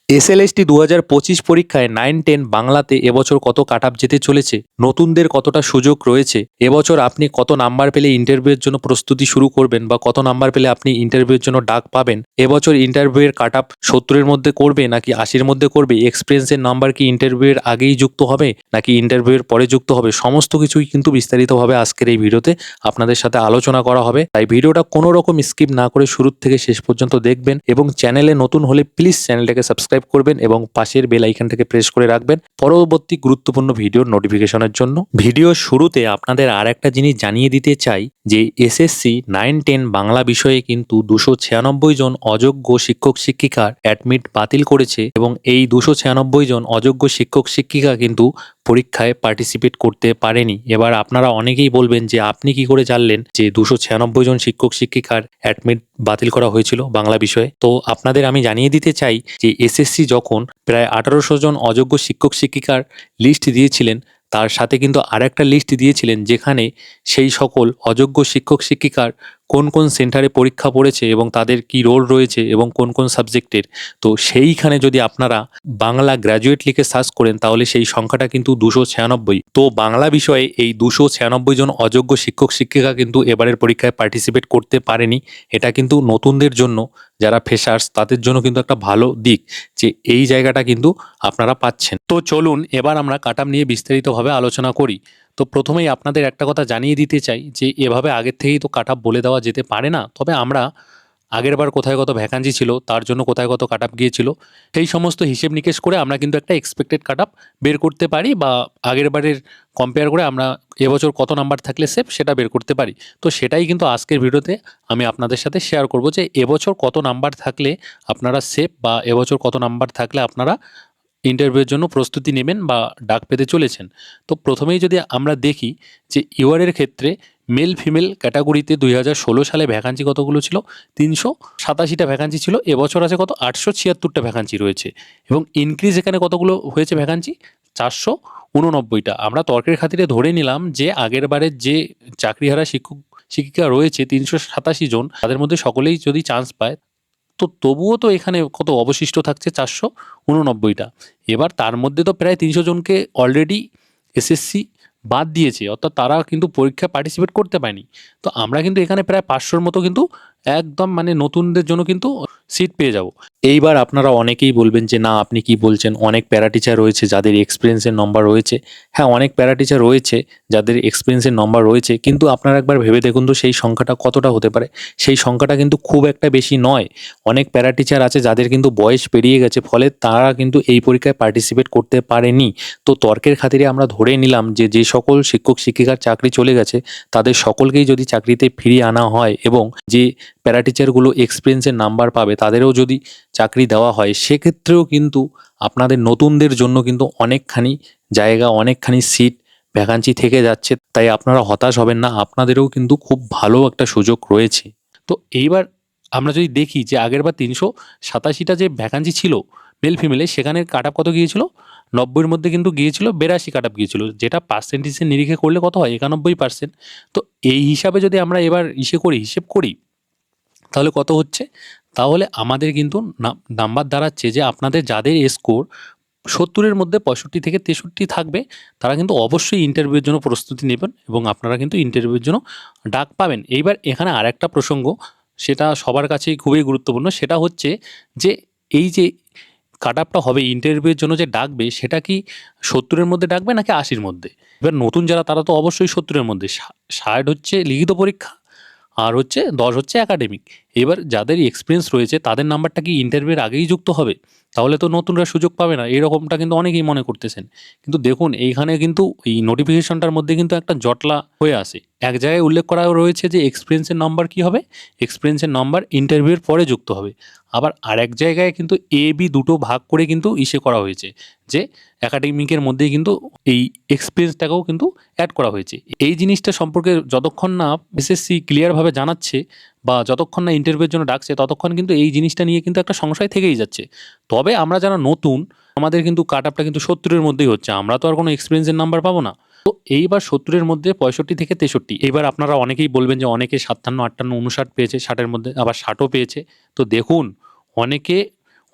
SLST 2025 পরীক্ষায় 9-10 বাংলাতে এবছর কত কাটআপ যেতে চলেছে, নতুনদের কতটা সুযোগ রয়েছে, এবছর আপনি কত নাম্বার পেলে ইন্টারভিউয়ের জন্য প্রস্তুতি শুরু করবেন বা কত নাম্বার পেলে আপনি ইন্টারভিউয়ের জন্য ডাক পাবেন, এবছর ইন্টারভিউয়ের কাটআপ 70-এর মধ্যে করবে নাকি 80-এর মধ্যে করবে, এক্সপিরিয়েন্সের নাম্বার কি ইন্টারভিউয়ের আগেই যুক্ত হবে নাকি ইন্টারভিউয়ের পরে যুক্ত হবে, সমস্ত কিছুই কিন্তু বিস্তারিতভাবে আজকের এই ভিডিওতে আপনাদের সাথে আলোচনা করা হবে। তাই ভিডিওটা কোনো রকম স্কিপ না করে শুরু থেকে শেষ পর্যন্ত দেখবেন এবং চ্যানেলে নতুন হলে প্লিজ চ্যানেলটাকে সাবস্ক্রাইব করবেন এবং পাশের বেল আইকনটাকে প্রেস করে রাখবেন পরবর্তী গুরুত্বপূর্ণ ভিডিওর নোটিফিকেশনের জন্য। ভিডিওর শুরুতে আপনাদের আর একটা জিনিস জানিয়ে দিতে চাই যে এসএসসি 9-10 বাংলা বিষয়ে কিন্তু 296 জন অযোগ্য শিক্ষক শিক্ষিকার অ্যাডমিট বাতিল করেছে এবং এই 296 জন অযোগ্য শিক্ষক শিক্ষিকা কিন্তু পরীক্ষায় পার্টিসিপেট করতে পারেনি। এবার আপনারা অনেকেই বলবেন যে আপনি কি করে জানলেন যে 296 জন শিক্ষক শিক্ষিকার অ্যাডমিট বাতিল করা হয়েছিল বাংলা বিষয়ে। তো আপনাদের আমি জানিয়ে দিতে চাই যে এসএসসি যখন প্রায় 1800 জন অযোগ্য শিক্ষক শিক্ষিকার লিস্ট দিয়েছিলেন, তার সাথে কিন্তু আরেকটা লিস্ট দিয়েছিলেন যেখানে সেই সকল অযোগ্য শিক্ষক শিক্ষিকার কোন কোন সেন্টারে পরীক্ষা পড়েছে এবং তাদের কি রোল রয়েছে এবং কোন কোন সাবজেক্টের। তো সেইখানে যদি আপনারা বাংলা গ্র্যাজুয়েট লিখে সার্চ করেন তাহলে সেই সংখ্যাটা কিন্তু 296। তো বাংলা বিষয়ে এই 296 জন অযোগ্য শিক্ষক শিক্ষিকা কিন্তু এবারের পরীক্ষায় পার্টিসিপেট করতে পারেনি। এটা কিন্তু নতুনদের জন্য, যারা ফ্রেশার্স তাদের জন্য কিন্তু একটা ভালো দিক যে এই জায়গাটা কিন্তু আপনারা পাচ্ছেন। তো চলুন এবার আমরা কাটআপ নিয়ে বিস্তারিতভাবে আলোচনা করি। তো প্রথমেই আপনাদের একটা কথা জানিয়ে দিতে চাই যে এভাবে আগের থেকেই তো কাটআপ বলে দেওয়া যেতে পারে না, তবে আমরা আগেরবার কোথায় কত ভ্যাকান্সি ছিল, তার জন্য কোথায় কত কাটআপ গিয়েছিল, সেই সমস্ত হিসেব নিকেশ করে আমরা কিন্তু একটা এক্সপেক্টেড কাটআপ বের করতে পারি বা আগেরবারের কম্পেয়ার করে আমরা এবছর কত নাম্বার থাকলে সেফ সেটা বের করতে পারি। তো সেটাই কিন্তু আজকের ভিডিওতে আমি আপনাদের সাথে শেয়ার করব যে এবছর কত নাম্বার থাকলে আপনারা সেফ বা এবছর কত নাম্বার থাকলে আপনারা ইন্টারভিউয়ের জন্য প্রস্তুতি নেবেন বা ডাক পেতে চলেছেন। তো প্রথমেই যদি আমরা দেখি যে ইউআরের ক্ষেত্রে মেল ফিমেল ক্যাটাগরিতে 2016 সালে ভ্যাকান্সি কতগুলো ছিল, 387টা ভ্যাকান্সি ছিল। এবছর আছে কত, 876টা ভ্যাকান্সি রয়েছে এবং ইনক্রিজ এখানে কতগুলো হয়েছে ভ্যাকান্সি, 489টা। আমরা তর্কের খাতিরে ধরে নিলাম যে আগের বারের যে চাকরিহারা শিক্ষক শিক্ষিকা রয়েছে 387 জন, তাদের মধ্যে সকলেই যদি চান্স পায় তো তবুও তো এখানে কত অবশিষ্ট থাকছে, 489টা। এবার তার মধ্যে তো প্রায় 300 জনকে অলরেডি এসএসসি বাদ দিয়েছে, অর্থাৎ তারা কিন্তু পরীক্ষায় পার্টিসিপেট করতে পারেনি। তো আমরা কিন্তু এখানে প্রায় 500-র মতো কিন্তু একদম মানে নতুনদের জন্য কিন্তু সিট পেয়ে যাব। এইবার আপনারা অনেকেই বলবেন যে না আপনি কি বলছেন, অনেক প্যারা টিচার রয়েছে যাদের এক্সপিরিয়েন্সের নম্বর রয়েছে। হ্যাঁ, অনেক প্যারা টিচার রয়েছে যাদের এক্সপিরিয়েন্সের নম্বর রয়েছে, কিন্তু আপনারা একবার ভেবে দেখুন তো সেই সংখ্যাটা কতটা হতে পারে। সেই সংখ্যাটা কিন্তু খুব একটা বেশি নয়। অনেক প্যারা টিচার আছে যাদের কিন্তু বয়স পেরিয়ে গেছে, ফলে তারা কিন্তু এই পরীক্ষায় পার্টিসিপেট করতে পারেনি। তো তর্কের খাতিরে আমরা ধরে নিলাম যে যে সকল শিক্ষক শিক্ষিকার চাকরি চলে গেছে তাদের সকলকেই যদি চাকরিতে ফিরিয়ে আনা হয় এবং যে প্যারা টিচারগুলো এক্সপিরিয়েন্সের নাম্বার পাবে তাদেরও যদি চাকরি দেওয়া হয়, সেক্ষেত্রেও কিন্তু আপনাদের নতুনদের জন্য কিন্তু অনেকখানি জায়গা, অনেকখানি সিট ভ্যাকান্সি থেকে যাচ্ছে। তাই আপনারা হতাশ হবেন না, আপনাদেরও কিন্তু খুব ভালো একটা সুযোগ রয়েছে। তো এইবার আমরা যদি দেখি যে আগেরবার 387টা যে ভ্যাকান্সি ছিল মেল ফিমেলে, সেখানে কাটআপ কত গিয়েছিল, 90-এর মধ্যে কিন্তু গিয়েছিল 82 কাটআপ গিয়েছিল, যেটা পার্সেন্টেজের নিরিখে করলে কত হয়, 91%। তো এই হিসাবে যদি আমরা এবার হিসেব করি তাহলে কত হচ্ছে, তাহলে আমাদের কিন্তু নাম্বার দাঁড়াচ্ছে যে আপনাদের যাদের স্কোর 70-এর মধ্যে 65 থেকে 63 থাকবে তারা কিন্তু অবশ্যই ইন্টারভিউয়ের জন্য প্রস্তুতি নেবেন এবং আপনারা কিন্তু ইন্টারভিউয়ের জন্য ডাক পাবেন। এইবার এখানে আরেকটা প্রসঙ্গ, সেটা সবার কাছেই খুবই গুরুত্বপূর্ণ, সেটা হচ্ছে যে এই যে কাটআপটা হবে ইন্টারভিউয়ের জন্য যে ডাকবে, সেটা কি 70-এর মধ্যে ডাকবে নাকি 80-র মধ্যে। এবার নতুন যারা তারা তো অবশ্যই 70-এর মধ্যে, 60 হচ্ছে লিখিত পরীক্ষা আর হচ্ছে 10 হচ্ছে একাডেমিক। এবার যাদের এক্সপিরিয়েন্স রয়েছে তাদের নাম্বারটা কি ইন্টারভিউয়ের আগেই যুক্ত হবে, তাহলে তো নতুনরা সুযোগ পাবে না, এরকমটা কিন্তু অনেকেই মনে করতেছেন। কিন্তু দেখুন এইখানে কিন্তু এই নোটিফিকেশনটার মধ্যে কিন্তু একটা জটলা হয়ে আসে। এক জায়গায় উল্লেখ করা রয়েছে যে এক্সপিরিয়েন্সের নাম্বার কি হবে, এক্সপিরিয়েন্সের নাম্বার ইন্টারভিউয়ের পরে যুক্ত হবে। আবার আরেক জায়গায় কিন্তু এ বি দুটো ভাগ করে কিন্তু করা হয়েছে যে একাডেমিকের মধ্যেই কিন্তু এই এক্সপিরিয়েন্সটাকেও কিন্তু অ্যাড করা হয়েছে। এই জিনিসটা সম্পর্কে যতক্ষণ না এসএসসি ক্লিয়ারভাবে জানাচ্ছে বা যতক্ষণ না ইন্টারভিউয়ের জন্য ডাকছে ততক্ষণ কিন্তু এই জিনিসটা নিয়ে কিন্তু একটা সংশয় থেকেই যাচ্ছে। তবে আমরা যারা নতুন, আমাদের কিন্তু কাটআপটা কিন্তু 70-এর মধ্যেই হচ্ছে, আমরা তো আর কোনো এক্সপিরিয়েন্সের নাম্বার পাবো না। তো এইবার 70-এর মধ্যে 65 থেকে 63। এবার আপনারা অনেকেই বলবেন যে অনেকে 57, 58, 59 পেয়েছে, 60-এর মধ্যে আবার 60ও পেয়েছে। তো দেখুন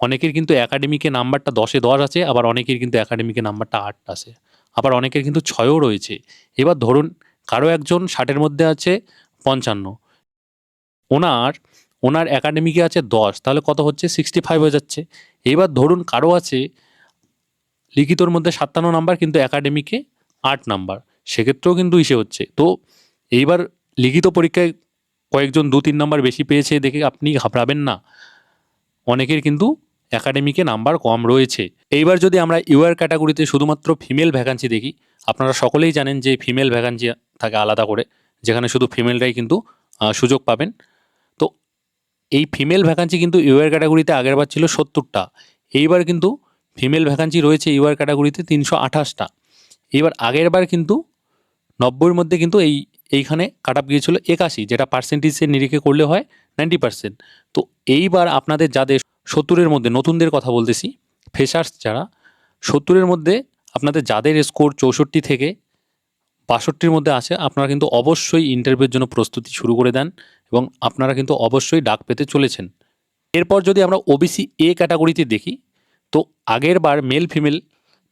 অনেকের কিন্তু একাডেমিকে নাম্বারটা 10-এ 10 আছে, আবার অনেকের কিন্তু একাডেমিকে নাম্বারটা 8 আছে, আবার অনেকের কিন্তু 6ও রয়েছে। এবার ধরুন কারো একজন 60-এর মধ্যে আছে 55, ওনার ওনার একাডেমিকে আছে 10, তাহলে কত হচ্ছে 65 হয়ে যাচ্ছে। এবার ধরুন কারো আছে লিখিতর মধ্যে 57 নাম্বার কিন্তু একাডেমিকে 8 নাম্বার, সেক্ষেত্রেও কিন্তু ইসে হচ্ছে। তো এইবার লিখিত পরীক্ষায় কয়েকজন 2-3 নাম্বার বেশি পেয়েছে দেখে আপনি ঘাবড়াবেন না, অনেকের কিন্তু একাডেমিকে নাম্বার কম রয়েছে। এইবার যদি আমরা ইউআর ক্যাটাগরিতে শুধুমাত্র ফিমেল ভ্যাকান্সি দেখি, আপনারা সকলেই জানেন যে ফিমেল ভ্যাকান্সি থাকে আলাদা করে, যেখানে শুধু ফিমেলরাই কিন্তু সুযোগ পাবেন। তো এই ফিমেল ভ্যাকান্সি কিন্তু ইউআর ক্যাটাগরিতে আগেরবার ছিল 70টা, এইবার কিন্তু ফিমেল ভ্যাকান্সি রয়েছে ইউআর ক্যাটাগরিতে 328টা। এইবার আগেরবার কিন্তু 90-এর মধ্যে কিন্তু এইখানে কাট অফ গিয়েছিল 81, যেটা পার্সেন্টেজের নিরিখে করলে হয় 90%। তো এইবার আপনাদের যাদের 70-এর মধ্যে, নতুনদের কথা বলতেছি, ফ্রেশার্স যারা 70-এর মধ্যে আপনাদের যাদের স্কোর 64 থেকে 62-র মধ্যে আছে, আপনারা কিন্তু অবশ্যই ইন্টারভিউর জন্য প্রস্তুতি শুরু করে দেন এবং আপনারা কিন্তু অবশ্যই ডাক পেতে চলেছেন। এরপর যদি আমরা ওবিসি এ ক্যাটাগরিতে দেখি, তো আগের বার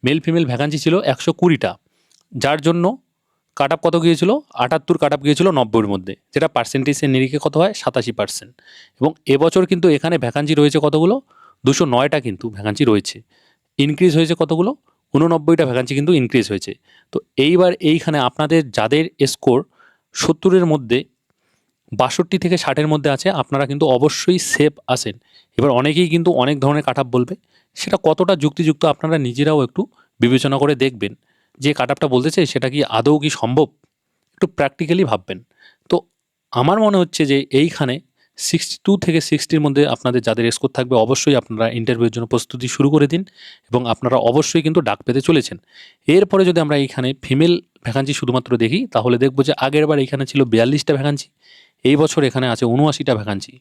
মেল ফিমেল ভ্যাকান্সি ছিল 120টা, যার জন্য কাট আপ কত গিয়েছিল 78 কাট আপ গিয়েছিল 90-এর মধ্যে, যেটা পার্সেন্টেজের নিরিখে কত হয় 87%। এবং এবছর কিন্তু এখানে ভ্যাকান্সি রয়েছে কতগুলো 209টা কিন্তু ভ্যাকান্সি রয়েছে, ইনক্রিজ হয়েছে কতগুলো 89টা ভ্যাকান্সি কিন্তু ইনক্রিজ হয়েছে। তো এইবার এইখানে আপনাদের যাদের স্কোর 70-এর মধ্যে 62 থেকে 60-এর মধ্যে আছে, আপনারা কিন্তু অবশ্যই সেফ আসেন। এবার অনেকেই কিন্তু অনেক ধরনের কাট আপ বলবে, সেটা কতটা যুক্তিযুক্ত আপনারা নিজেরাও একটু বিবেচনা করে দেখবেন, যে কাট আপটা বলতেছে সেটা কি আদৌ কি সম্ভব, একটু প্র্যাকটিক্যালি ভাববেন। তো আমার মনে হচ্ছে যে এইখানে 62 থেকে 60-র মধ্যে আপনাদের যাদের স্কোর থাকবে, অবশ্যই আপনারা ইন্টারভিউর জন্য প্রস্তুতি শুরু করে দিন এবং আপনারা অবশ্যই কিন্তু ডাক পেতে চলেছেন। এরপরে যদি আমরা এইখানে ফিমেল ভ্যাকান্সি শুধুমাত্র দেখি, তাহলে দেখব যে আগেরবার এইখানে ছিল 42টা ভ্যাকান্সি, এই বছর এখানে আছে 79টা ভ্যাকান্সি।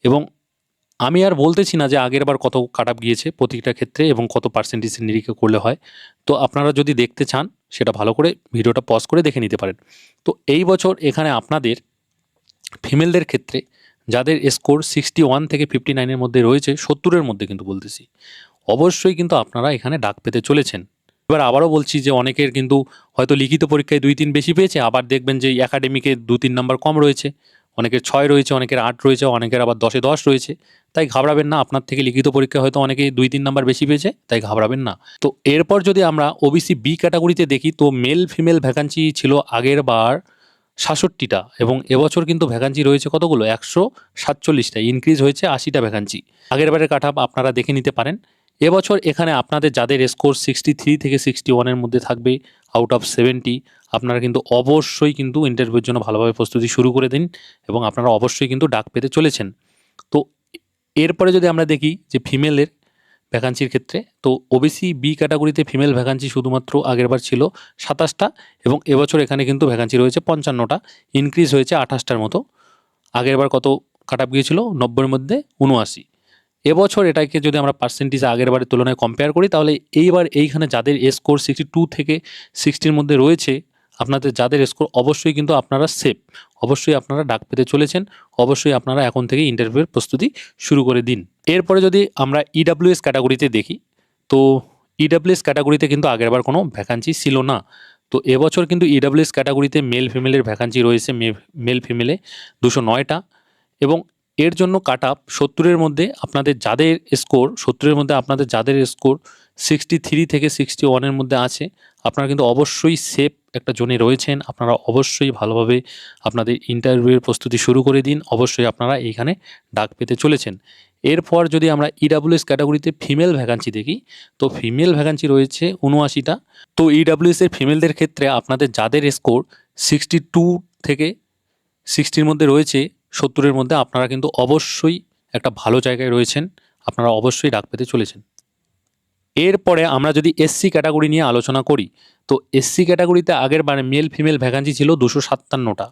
এবং আমি আর বলতেছি না যে আগেরবার কত কাট আপ গিয়েছে প্রতিটা ক্ষেত্রে এবং কত পার্সেন্টেজের নিরিখে করলে হয়। তো আপনারা যদি দেখতে চান সেটা ভালো করে ভিডিওটা পজ করে দেখে নিতে পারেন। তো এই বছর এখানে আপনাদের ফিমেলদের ক্ষেত্রে যাদের স্কোর 61 থেকে 59-এর মধ্যে রয়েছে, 70-এর মধ্যে কিন্তু বলতেছি, অবশ্যই কিন্তু আপনারা এখানে ডাক পেতে চলেছেন। এবার আবারও বলছি যে অনেকের কিন্তু হয়তো লিখিত পরীক্ষায় 2-3 বেশি পেয়েছে, আবার দেখবেন যে একাডেমিকে 2-3 নাম্বার কম রয়েছে, অনেকের 6 রয়েছে, অনেকের 8 রয়েছে, অনেকের আবার 10-এ 10 রয়েছে। তাই ঘাবড়াবেন না, আপনার থেকে লিখিত পরীক্ষায় হয়তো অনেকেই 2-3 নাম্বার বেশি পেয়েছে, তাই ঘাবড়াবেন না। তো এরপর যদি আমরা ওবিসি বি ক্যাটাগরিতে দেখি, তো মেল ফিমেল ভ্যাকান্সি ছিল আগের বার 67টা এবং এবছর কিন্তু ভ্যাকান্সি রয়েছে কতগুলো 147টা, ইনক্রিজ হয়েছে 80টা ভ্যাকান্সি। আগের বারের কাট আপ আপনারা দেখে নিতে পারেন। এবছর এখানে আপনাদের যাদের স্কোর 63 থেকে 61-এর মধ্যে থাকবে আউট অফ 70, আপনারা কিন্তু অবশ্যই কিন্তু ইন্টারভিউর জন্য ভালোভাবে প্রস্তুতি শুরু করে দিন এবং আপনারা অবশ্যই কিন্তু ডাক পেতে চলেছেন। তো এরপরে যদি আমরা দেখি যে ফিমেলের ভ্যাকান্সির ক্ষেত্রে, তো ওবিসি বি ক্যাটাগরিতে ফিমেল ভ্যাকান্সি শুধুমাত্র আগেরবার ছিল 27টা এবং এবছর এখানে কিন্তু ভ্যাকান্সি রয়েছে 55টা, ইনক্রিজ হয়েছে 28টার মতো। আগেরবার কত কাট আপ গিয়েছিল 90-এর মধ্যে 79। এবছর এটাকে যদি আমরা পার্সেন্টেজ আগেরবারের তুলনায় কম্পেয়ার করি, তাহলে এইবার এইখানে যাদের স্কোর 62 থেকে 60-এর মধ্যে রয়েছে, আপনাদের যাদের স্কোর, অবশ্যই কিন্তু আপনারা সেফ, অবশ্যই আপনারা ডাক পেতে চলেছেন, অবশ্যই আপনারা এখন থেকে ইন্টারভিউয়ের প্রস্তুতি শুরু করে দিন। এরপরে যদি আমরা ইডাব্লিউএস ক্যাটাগরিতে দেখি, তো ইডাব্লিউএস ক্যাটাগরিতে কিন্তু আগেরবার কোনো ভ্যাকান্সি ছিল না। তো এবছর কিন্তু ইডাব্লিউএস ক্যাটাগরিতে মেল ফিমেলের ভ্যাকান্সি রয়েছে, মেল ফিমেলে 209টা এবং এর জন্য কাট আপ 70-এর মধ্যে আপনাদের যাদের স্কোর 70-এর মধ্যে আপনাদের যাদের স্কোর 63 থেকে 61-এর মধ্যে আছে, আপনারা কিন্তু অবশ্যই সেফ একটা জোনে রয়েছেন। আপনারা অবশ্যই ভালোভাবে আপনাদের ইন্টারভিউয়ের প্রস্তুতি শুরু করে দিন, অবশ্যই আপনারা এইখানে ডাক পেতে চলেছেন। এরপর যদি আমরা ইডাব্লিউএস ক্যাটাগরিতে ফিমেল ভ্যাকান্সি দেখি, তো ফিমেল ভ্যাকান্সি রয়েছে 79টা। তো ইডাব্লিউএসের ফিমেলদের ক্ষেত্রে আপনাদের যাদের স্কোর 62 থেকে 60-এর মধ্যে রয়েছে, 70-এর মধ্যে, আপনারা কিন্তু অবশ্যই একটা ভালো জায়গায় রয়েছেন, আপনারা অবশ্যই ডাক পেতে চলেছেন। এরপরে আমরা যদি এসসি ক্যাটাগরি নিয়ে আলোচনা করি, তো এসসি ক্যাটাগরিতে আগের বারে মেল ফিমেল ভ্যাকান্সি ছিল 257টা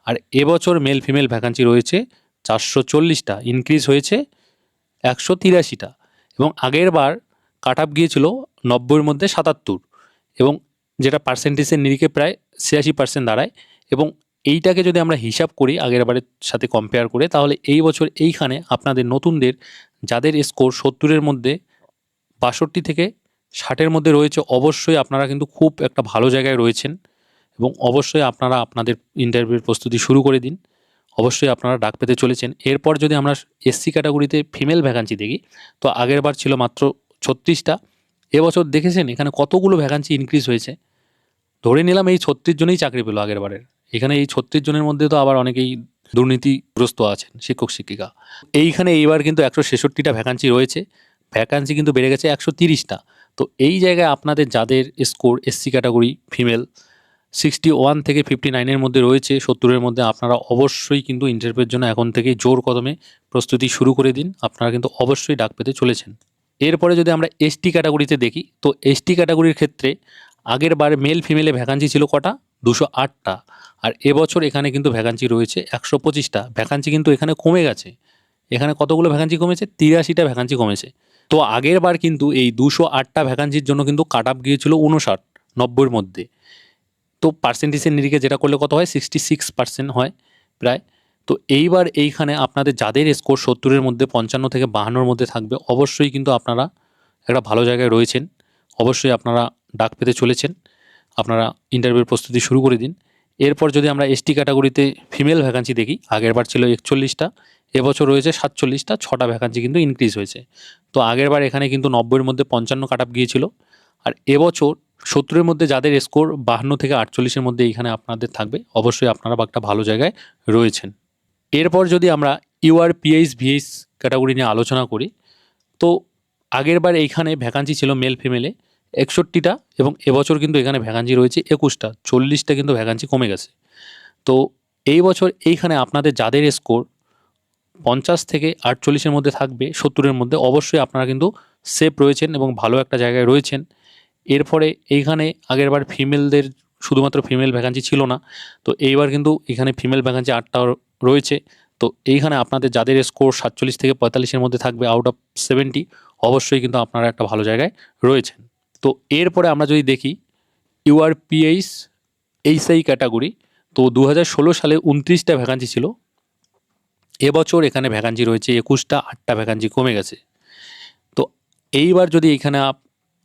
আর এবছর মেল ফিমেল ভ্যাকান্সি রয়েছে 440টা, ইনক্রিজ হয়েছে 183টা এবং আগের বার কাট আপ গিয়েছিল 90-এর মধ্যে 77 এবং যেটা পার্সেন্টেজের নিরিখে প্রায় 86% দাঁড়ায় এবং এইটাকে যদি আমরা হিসাব করি আগের বারের সাথে কম্পেয়ার করে, তাহলে এই বছর এইখানে আপনাদের নতুনদের যাদের স্কোর 70-এর মধ্যে 62 থেকে 60-এর মধ্যে রয়েছে, অবশ্যই আপনারা কিন্তু খুব একটা ভালো জায়গায় রয়েছেন এবং অবশ্যই আপনারা আপনাদের ইন্টারভিউর প্রস্তুতি শুরু করে দিন। অবশ্যই আপনারা ডাক পেতে চলেছেন। এরপর যদি আমরা এসসি ক্যাটাগরিতে ফিমেল ভ্যাকান্সি দেখি, তো আগের বার ছিল মাত্র 36টা। এবছর দেখেছেন এখানে কতগুলো ভ্যাকান্সি ইনক্রিজ হয়েছে। ধরে নিলাম এই 36 জনেই চাকরি পেলো আগের বারের, এখানে এই 36 জনের মধ্যে তো আবার অনেকেই দুর্নীতিগ্রস্ত আছেন শিক্ষক শিক্ষিকা। এইখানে এইবার কিন্তু 166টা ভ্যাকান্সি রয়েছে, ভ্যাকান্সি কিন্তু বেড়ে গেছে 130টা। তো এই জায়গায় আপনাদের যাদের স্কোর এসসি ক্যাটাগরি ফিমেল 61 থেকে 59-এর মধ্যে রয়েছে, 70-এর মধ্যে, আপনারা অবশ্যই কিন্তু ইন্টারভিউর জন্য এখন থেকেই জোর কদমে প্রস্তুতি শুরু করে দিন। আপনারা কিন্তু অবশ্যই ডাক পেতে চলেছেন। এরপরে যদি আমরা এসটি ক্যাটাগরিতে দেখি, তো এসটি ক্যাটাগরির ক্ষেত্রে আগের বার মেল ফিমেলে ভ্যাকান্সি ছিল কটা? 208টা। আর এবছর এখানে কিন্তু ভ্যাকান্সি রয়েছে 125টা। ভ্যাকান্সি কিন্তু এখানে কমে গেছে। এখানে কতগুলো ভ্যাকান্সি কমেছে? 83টা ভ্যাকান্সি কমেছে। তো আগের বার কিন্তু এই 208টা ভ্যাকান্সির জন্য কিন্তু কাট আপ গিয়েছিল 59, 90-এর মধ্যে। তো পার্সেন্টেজের নিরিখে যেটা করলে কত হয়? 66% হয় প্রায়। তো এইবার এইখানে আপনাদের যাদের স্কোর 70-এর মধ্যে 55 থেকে 52-এর মধ্যে থাকবে, অবশ্যই কিন্তু আপনারা একটা ভালো জায়গায় রয়েছেন। অবশ্যই আপনারা ডাক পেতে চলেছেন। আপনারা ইন্টারভিউর প্রস্তুতি শুরু করে দিন। এরপর যদি আমরা এসটি ক্যাটাগরিতে ফিমেল ভ্যাকান্সি দেখি, আগের বার ছিল 41টা, এবছর রয়েছে 47টা, 6টা ভ্যাকান্সি কিন্তু ইনক্রিজ হয়েছে। তো আগের বার এখানে কিন্তু 90-এর মধ্যে 55 কাট আপ গিয়েছিল। আর এবছর 70-এর মধ্যে যাদের স্কোর 52 থেকে 48-এর মধ্যে এইখানে আপনাদের থাকবে, অবশ্যই আপনারা একটা ভালো জায়গায় রয়েছেন। এরপর যদি আমরা ইউআরপিএইচ ভিএইচ ক্যাটাগরি নিয়ে আলোচনা করি, তো আগের বার এইখানে ভ্যাকান্সি ছিল মেল ফিমেলে 61টা এবং এবছর কিন্তু এখানে ভ্যাকান্সি রয়েছে 21টা, 40টা কিন্তু ভ্যাকান্সি কমে গেছে। তো এই বছর এইখানে আপনাদের যাদের স্কোর 50 থেকে 48-এর মধ্যে থাকবে, 70-এর মধ্যে, অবশ্যই আপনারা কিন্তু সেফ রয়েছেন এবং ভালো একটা জায়গায় রয়েছেন। এরপরে এইখানে আগেরবার ফিমেলদের শুধুমাত্র ফিমেল ভ্যাকান্সি ছিল না, তো এইবার কিন্তু এখানে ফিমেল ভ্যাকান্সি 8টা রয়েছে। তো এইখানে আপনাদের যাদের স্কোর 47 থেকে 45-এর মধ্যে থাকবে আউট অফ 70, অবশ্যই কিন্তু আপনারা একটা ভালো জায়গায় রয়েছেন। তো এরপরে আমরা যদি দেখি ইউআরপিএইচ এইচআই ক্যাটাগরি, তো 2016 সালে 29টা ভ্যাকান্সি ছিল, এবছর এখানে ভ্যাকান্সি রয়েছে 21টা, 8টা ভ্যাকান্সি কমে গেছে। তো এইবার যদি এখানে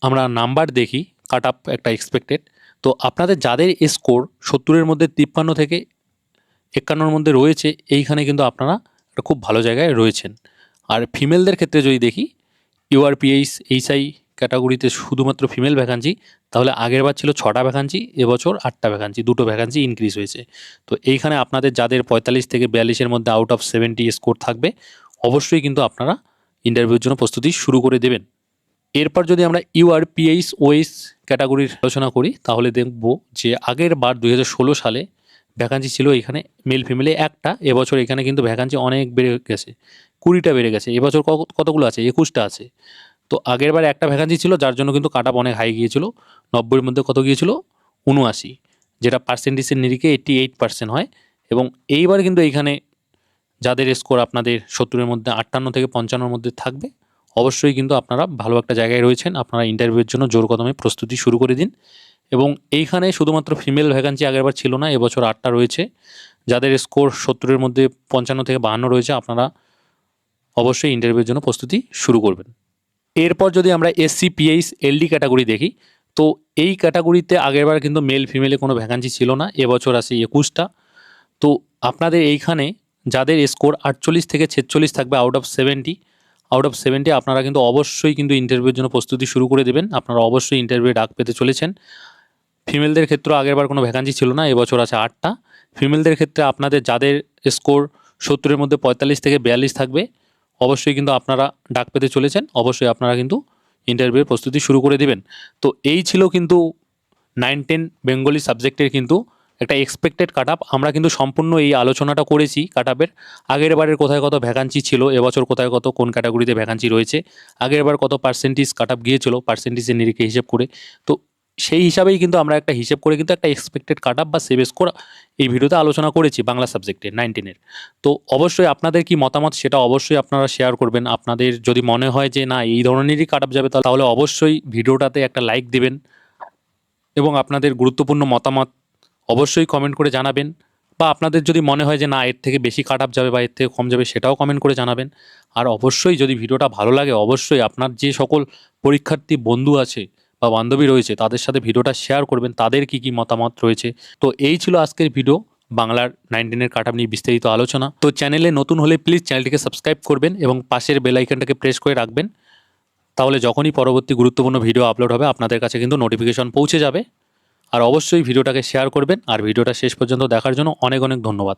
আমরা নাম্বার দেখি, কাট আপ একটা এক্সপেক্টেড, তো আপনাদের যাদের স্কোর 70-এর মধ্যে 53 থেকে 51-এর মধ্যে রয়েছে, এইখানে কিন্তু আপনারা একটা খুব ভালো জায়গায় রয়েছেন। আর ফিমেলদের ক্ষেত্রে যদি দেখি ইউআরপিএইচ এইচআই ক্যাটাগরিতে শুধুমাত্র ফিমেল ভ্যাকান্সি, তাহলে আগেরবার ছিল 6টা ভ্যাকান্সি, এবছর 8টা ভ্যাকান্সি, 2টো ভ্যাকান্সি ইনক্রিজ হয়েছে। তো এইখানে আপনাদের যাদের 45 থেকে 42-এর মধ্যে আউট অফ 70 স্কোর থাকবে, অবশ্যই কিন্তু আপনারা ইন্টারভিউর জন্য প্রস্তুতি শুরু করে দেবেন। এরপর যদি আমরা ইউআরপিএইচ ওএইচ ক্যাটাগরির আলোচনা করি, তাহলে দেখব যে আগের বার 2016 সালে ভ্যাকান্সি ছিল এখানে মেল ফিমেলে একটা, এবছর এখানে কিন্তু ভ্যাকান্সি অনেক বেড়ে গেছে, 20টা বেড়ে গেছে। এবছর কতগুলো আছে? 21টা আছে। তো আগের বার একটা ভ্যাকান্সি ছিল, যার জন্য কিন্তু কাট আপ অনেক হাই গিয়েছিল। 90-এর মধ্যে কত গিয়েছিল? 79, যেটা পার্সেন্টেজের নিরিখে 88% হয়। এবং এইবার কিন্তু এইখানে যাদের স্কোর আপনাদের 70-এর মধ্যে 58 থেকে 55-এর মধ্যে থাকবে, অবশ্যই কিন্তু আপনারা ভালো একটা জায়গায় রয়েছেন। আপনারা ইন্টারভিউর জন্য জোর কদমে প্রস্তুতি শুরু করে দিন। এবং এইখানে শুধুমাত্র ফিমেল ভ্যাকান্সি আগেরবার ছিল না, এবছর 8টা রয়েছে। যাদের স্কোর 70-এর মধ্যে 55 থেকে 52 রয়েছে, আপনারা অবশ্যই ইন্টারভিউর জন্য প্রস্তুতি শুরু করবেন। এরপর যদি আমরা এসসি পিএইচ এলডি ক্যাটাগরি দেখি, তো এই ক্যাটাগরিতে আগেরবার কিন্তু মেল ফিমেলে কোনো ভ্যাকান্সি ছিল না, এবছর আছে 21টা। তো আপনাদের এইখানে যাদের স্কোর 48 থেকে 46 থাকবে আউট অফ 70, আপনারা কিন্তু অবশ্যই কিন্তু ইন্টারভিউর জন্য প্রস্তুতি শুরু করে দেবেন। আপনারা অবশ্যই ইন্টারভিউ ডাক পেতে চলেছেন। ফিমেলদের ক্ষেত্রেও আগেরবার কোনো ভ্যাকান্সি ছিল না, এবছর আছে 8টা। ফিমেলদের ক্ষেত্রে আপনাদের যাদের স্কোর 70-এর মধ্যে 45 থেকে 42 থাকবে, অবশ্যই কিন্তু আপনারা ডাক পেতে চলেছেন। অবশ্যই আপনারা কিন্তু ইন্টারভিউর প্রস্তুতি শুরু করে দেবেন। তো এই ছিল কিন্তু 9-10 বেঙ্গলি সাবজেক্টের কিন্তু একটা এক্সপেক্টেড কাট আপ। আমরা কিন্তু সম্পূর্ণ এই আলোচনাটা করেছি কাট আপের, আগের বারের কোথায় কত ভ্যাকান্সি ছিল, এবছর কোথায় কত কোন ক্যাটাগরিতে ভ্যাকান্সি রয়েছে, আগের বার কত পার্সেন্টেজ কাট আপ গিয়েছিল পার্সেন্টেজের নিরিখে হিসেব করে। তো সেই হিসাবেই কিন্তু আমরা একটা হিসেব করে কিন্তু একটা এক্সপেক্টেড কাট আপ বা সেভ স্কোর এই ভিডিওতে আলোচনা করেছি বাংলা সাবজেক্টে 9-10-এর। তো অবশ্যই আপনাদের কি মতামত সেটা অবশ্যই আপনারা শেয়ার করবেন। আপনাদের যদি মনে হয় যে না এই ধরনেরই কাট আপ যাবে, তাহলে অবশ্যই ভিডিওটাতে একটা লাইক দিবেন এবং আপনাদের গুরুত্বপূর্ণ মতামত অবশ্যই কমেন্ট করে জানাবেন। বা আপনাদের যদি মনে হয় যে না এর থেকে বেশি কাট আপ যাবে বা এর থেকে কম যাবে, সেটাও কমেন্ট করে জানাবেন। আর অবশ্যই যদি ভিডিওটা ভালো লাগে, অবশ্যই আপনার যে সকল পরীক্ষার্থী বন্ধু আছে বা বান্ধবী রয়েছে তাদের সাথে ভিডিওটা শেয়ার করবেন, তাদের কি কি মতামত রয়েছে। তো এই ছিল আজকের ভিডিও, বাংলার 9-10 কাট আপ নিয়ে বিস্তারিত আলোচনা। তো চ্যানেলে নতুন হলে প্লিজ চ্যানেলটিকে সাবস্ক্রাইব করবেন এবং পাশের বেল আইকনটাকে প্রেস করে রাখবেন। তাহলে যখনই পরবর্তী গুরুত্বপূর্ণ ভিডিও আপলোড হবে আপনাদের কাছে কিন্তু নোটিফিকেশন পৌঁছে যাবে। আর অবশ্যই ভিডিওটাকে শেয়ার করবেন। আর ভিডিওটা শেষ পর্যন্ত দেখার জন্য অনেক অনেক ধন্যবাদ।